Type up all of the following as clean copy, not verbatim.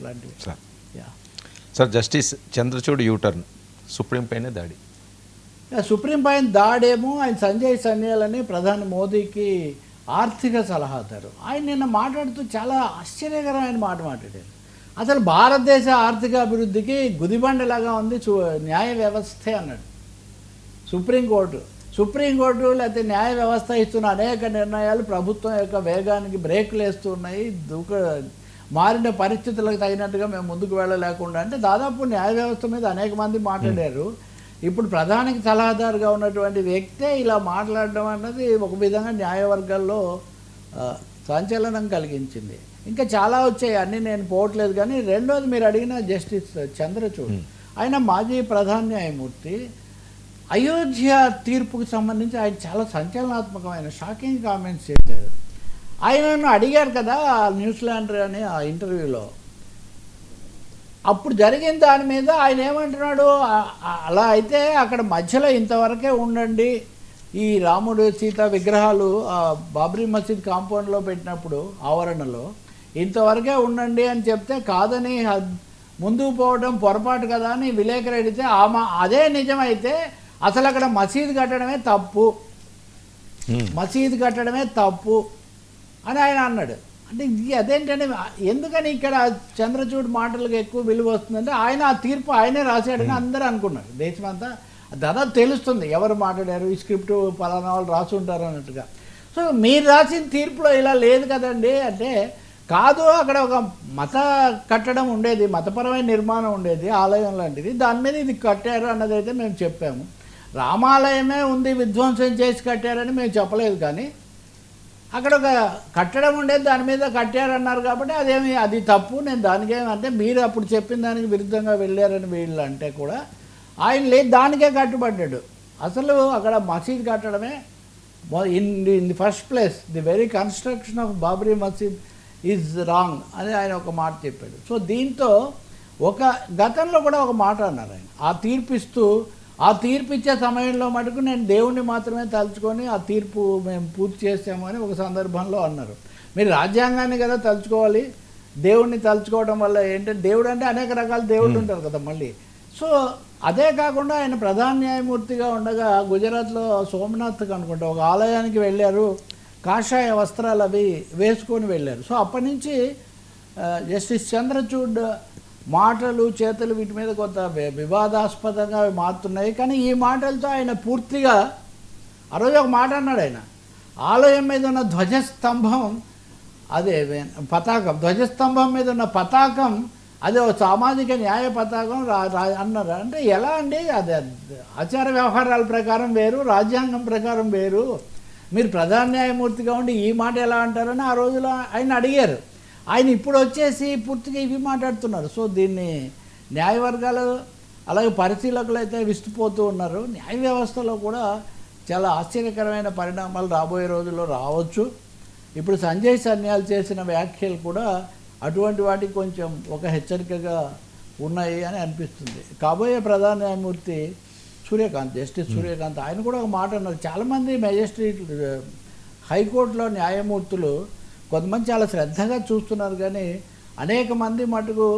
అట్లాంటివి. Yeah sir, justice Chandrachud U turn supreme పైన దాడి. సుప్రీం పైన దాడేమో ఆయన సంజయ్ సన్యాలని ప్రధాని మోదీకి ఆర్థిక సలహాదారు. ఆయన నిన్న మాట్లాడుతూ చాలా ఆశ్చర్యకరమైన మాట మాట్లాడారు. అసలు భారతదేశ ఆర్థిక అభివృద్ధికి గుదిబండలాగా ఉంది న్యాయ వ్యవస్థే అన్నాడు. సుప్రీంకోర్టు లేకపోతే న్యాయ వ్యవస్థ ఇస్తున్న అనేక నిర్ణయాలు ప్రభుత్వం యొక్క వేగానికి బ్రేకులు వేస్తూ ఉన్నాయి. మారిన పరిస్థితులకు తగినట్టుగా మేము ముందుకు వెళ్ళలేకుండా అంటే దాదాపు న్యాయ వ్యవస్థ మీద అనేక మంది మాట్లాడారు. ఇప్పుడు ప్రధానికి సలహాదారుగా ఉన్నటువంటి వ్యక్తే ఇలా మాట్లాడడం అన్నది ఒక విధంగా న్యాయవర్గాల్లో సంచలనం కలిగించింది. ఇంకా చాలా వచ్చాయి, అన్నీ నేను పోవట్లేదు. కానీ రెండోది మీరు అడిగిన జస్టిస్ చంద్రచూడ్, ఆయన మాజీ ప్రధాన న్యాయమూర్తి. అయోధ్య తీర్పుకు సంబంధించి ఆయన చాలా సంచలనాత్మకమైన షాకింగ్ కామెంట్స్ చేశారు. ఆయనను అడిగారు కదా న్యూజిలాండర్ అనే ఆ ఇంటర్వ్యూలో, అప్పుడు జరిగిన దాని మీద ఆయన ఏమంటున్నాడు, అలా అయితే అక్కడ మధ్యలో ఇంతవరకే ఉండండి, ఈ రాముడు సీత విగ్రహాలు బాబ్రీ మసీద్ కాంపౌండ్లో పెట్టినప్పుడు ఆవరణలో ఇంతవరకే ఉండండి అని చెప్తే కాదని ముందుకు పోవడం పొరపాటు కదా అని విలేకరు అడిగితే అదే నిజమైతే అసలు అక్కడ మసీదు కట్టడమే తప్పు అని ఆయన అన్నాడు. అంటే ఇది అదేంటంటే ఎందుకని ఇక్కడ చంద్రచూడ్ మాటలకు ఎక్కువ విలువ వస్తుందంటే ఆయన ఆ తీర్పు ఆయనే రాశాడని అందరూ అనుకున్నారు. దేశమంతా దాదాపు తెలుస్తుంది ఎవరు మాట్లాడారు, ఈ స్క్రిప్ట్ పలానా వాళ్ళు రాసి ఉంటారు అన్నట్టుగా. సో మీరు రాసిన తీర్పులో ఇలా లేదు కదండి అంటే, కాదు అక్కడ ఒక మత కట్టడం ఉండేది, మతపరమైన నిర్మాణం ఉండేది, ఆలయం లాంటిది, దాని మీద ఇది కట్టారు అన్నదైతే మేము చెప్పాము. రామాలయమే ఉంది విధ్వంసం చేసి కట్టారని మేము చెప్పలేదు. కానీ అక్కడ ఒక కట్టడం ఉండేది, దాని మీద కట్టారన్నారు కాబట్టి అది తప్పు. నేను దానికేమంటే మీరు అప్పుడు చెప్పిన దానికి విరుద్ధంగా వెళ్ళారని వీళ్ళు అంటే కూడా ఆయన లేదు, దానికే కట్టుబడ్డాడు. అసలు అక్కడ మసీద్ కట్టడమే in the first place the very construction of Babri Masjid is wrong అని ఆయన ఒక మాట చెప్పాడు. సో దీంతో గతంలో కూడా ఒక మాట అన్నారు ఆయన, ఆ తీర్పు ఇచ్చే సమయంలో మటుకు నేను దేవుణ్ణి మాత్రమే తలుచుకొని ఆ తీర్పు మేము పూర్తి చేసాము అని ఒక సందర్భంలో అన్నారు. మీరు రాజ్యాంగాన్ని కదా తలుచుకోవాలి, దేవుణ్ణి తలుచుకోవడం వల్ల ఏంటంటే దేవుడు అంటే అనేక రకాల దేవుళ్ళు ఉంటారు కదా మళ్ళీ. సో అదే కాకుండా ఆయన ప్రధాన న్యాయమూర్తిగా ఉండగా గుజరాత్లో సోమనాథ్కి అనుకుంటా ఒక ఆలయానికి వెళ్ళారు, కాషాయ వస్త్రాలు అవి వేసుకొని వెళ్ళారు. సో అప్పటి నుంచి జస్టిస్ చంద్రచూడ్ మాటలు చేతలు వీటి మీద కొంత వివాదాస్పదంగా మారుతున్నాయి. కానీ ఈ మాటలతో ఆయన పూర్తిగా ఆ రోజు ఒక మాట అన్నాడు ఆయన, ఆలయం మీద ఉన్న ధ్వజస్తంభం ధ్వజస్తంభం మీద ఉన్న పతాకం అదే ఒక సామాజిక న్యాయ పతాకం అన్నారు. అంటే ఎలా అండి, అది ఆచార వ్యవహారాల ప్రకారం వేరు, రాజ్యాంగం ప్రకారం వేరు, మీరు ప్రధాన న్యాయమూర్తిగా ఉండి ఈ మాట ఎలా అంటారని ఆ రోజులో ఆయన అడిగారు. ఆయన ఇప్పుడు వచ్చేసి పూర్తిగా ఇవి మాట్లాడుతున్నారు. సో దీన్ని న్యాయవర్గాలు అలాగే పరిశీలకులు అయితే విస్తుపోతూ ఉన్నారు. న్యాయ వ్యవస్థలో కూడా చాలా ఆశ్చర్యకరమైన పరిణామాలు రాబోయే రోజుల్లో రావచ్చు. ఇప్పుడు సంజయ్ సన్యాల్ చేసిన వ్యాఖ్యలు కూడా అటువంటి వాటికి కొంచెం ఒక హెచ్చరికగా ఉన్నాయి అని అనిపిస్తుంది. కాబోయే ప్రధాన న్యాయమూర్తి జస్టిస్ సూర్యకాంత్ ఆయన కూడా ఒక మాట అన్నారు. చాలామంది మెజిస్ట్రేట్ హైకోర్టులో న్యాయమూర్తులు కొంతమంది చాలా శ్రద్ధగా చూస్తున్నారు, కానీ అనేక మంది మటుకు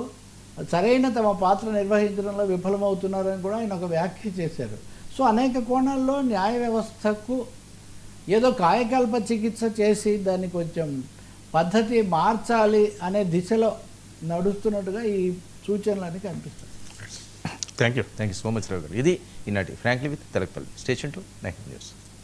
సరైన తమ పాత్ర నిర్వహించడంలో విఫలమవుతున్నారని కూడా ఆయన ఒక వ్యాఖ్య చేశారు. సో అనేక కోణాల్లో న్యాయ వ్యవస్థకు ఏదో కాయకల్ప చికిత్స చేసి దాన్ని కొంచెం పద్ధతి మార్చాలి అనే దిశలో నడుస్తున్నట్టుగా ఈ సూచనలన్నీ కనిపిస్తాయి. థ్యాంక్ యూ సో మచ్ రావు గారు. ఇది ఈనాటి frankly with Telakapalli. Station to 9 news.